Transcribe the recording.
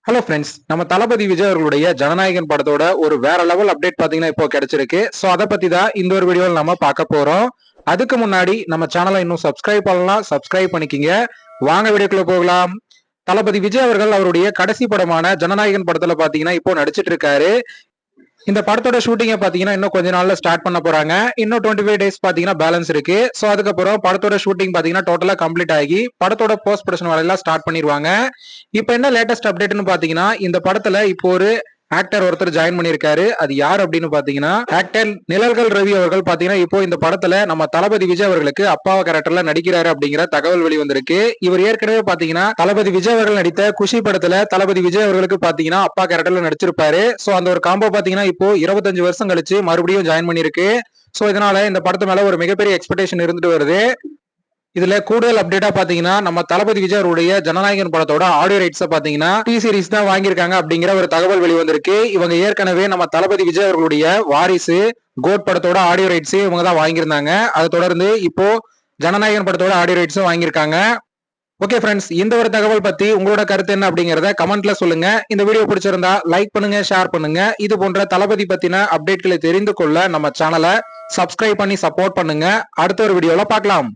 Hello friends, நம்ம தளபதி விஜய் அவர்களுடைய ஜனநாயகன் படத்தோட ஒரு வேற லெவல் அப்டேட் பாத்தீங்கன்னா இப்போ கிடைச்சிருக்கு. சோ அதை பத்தி தான் இந்த ஒரு வீடியோவில் நம்ம பார்க்க போறோம். அதுக்கு முன்னாடி நம்ம சேனலை இன்னும் சப்ஸ்கிரைப் பண்ணலாம், சப்ஸ்கிரைப் பண்ணிக்கிங்க. வாங்க வீடியோக்குள்ள போகலாம். தளபதி விஜய் அவர்கள் அவருடைய கடைசி படமான ஜனநாயகன் படத்துல பாத்தீங்கன்னா இப்போ நடிச்சிட்டு இருக்காரு. இந்த படத்தோட ஷூட்டிங்க பாத்தீங்கன்னா இன்னும் கொஞ்ச நாள்ல ஸ்டார்ட் பண்ண போறாங்க. இன்னும் 25 டேஸ் பாத்தீங்கன்னா பேலன்ஸ் இருக்கு. சோ அதுக்கப்புறம் படத்தோட ஷூட்டிங் பாத்தீங்கன்னா டோட்டலா கம்ப்ளீட் ஆகி படத்தோட போஸ்ட் ப்ரொடக்ஷன் வேலையெல்லாம் ஸ்டார்ட் பண்ணிடுவாங்க. இப்போ என்ன லேட்டஸ்ட் அப்டேட்னு பாத்தீங்கன்னா இந்த படத்துல இப்போ ஒரு ஆக்டர் ஒருத்தர் ஜாயின் பண்ணிருக்காரு. அது யார் அப்படின்னு பாத்தீங்கன்னா ஆக்டர் நிழல்கள் ரவி அவர்கள் பாத்தீங்கன்னா இப்போ இந்த படத்துல நம்ம தளபதி விஜய் அவர்களுக்கு அப்பாவ கேரக்டர்ல நடிக்கிறாரு அப்படிங்கிற தகவல் வெளிவந்திருக்கு. இவர் ஏற்கனவே பாத்தீங்கன்னா தளபதி விஜய் அவர்கள் நடித்த குஷி படத்துல தளபதி விஜய் அவர்களுக்கு பாத்தீங்கன்னா அப்பா கேரக்டர்ல நடிச்சிருப்பாரு. சோ அந்த ஒரு காம்போ பாத்தீங்கன்னா இப்போ 25 வருஷம் கழிச்சு மறுபடியும் ஜாயின் பண்ணிருக்கு. சோ இதனால இந்த படத்து மேல ஒரு மிகப்பெரிய எக்ஸ்பெக்டேஷன் இருந்துட்டு வருது. இதுல கூடுதல் அப்டேட்டா பாத்தீங்கன்னா நம்ம தளபதி விஜய் அவருடைய ஜனநாயகன் படத்தோட ஆடியோ ரைட்ஸ் பாத்தீங்கன்னா டி சீரிஸ் தான் வாங்கியிருக்காங்க அப்படிங்கிற ஒரு தகவல் வெளிவந்திருக்கு. இவங்க ஏற்கனவே நம்ம தளபதி விஜய் அவர்களுடைய வாரிசு கோட் படத்தோட ஆடியோ ரைட்ஸ் இவங்க தான் வாங்கியிருந்தாங்க. அதை தொடர்ந்து இப்போ ஜனநாயகன் படத்தோட ஆடியோ ரைட்ஸும் வாங்கியிருக்காங்க. ஓகே ஃப்ரெண்ட்ஸ், இந்த ஒரு தகவல் பத்தி உங்களோட கருத்து என்ன அப்படிங்கறத கமெண்ட்ல சொல்லுங்க. இந்த வீடியோ பிடிச்சிருந்தா லைக் பண்ணுங்க, ஷேர் பண்ணுங்க. இது போன்ற தளபதி பத்தின அப்டேட்களை தெரிந்து கொள்ள நம்ம சேனலை சப்ஸ்கிரைப் பண்ணி சப்போர்ட் பண்ணுங்க. அடுத்த ஒரு வீடியோல பார்க்கலாம்.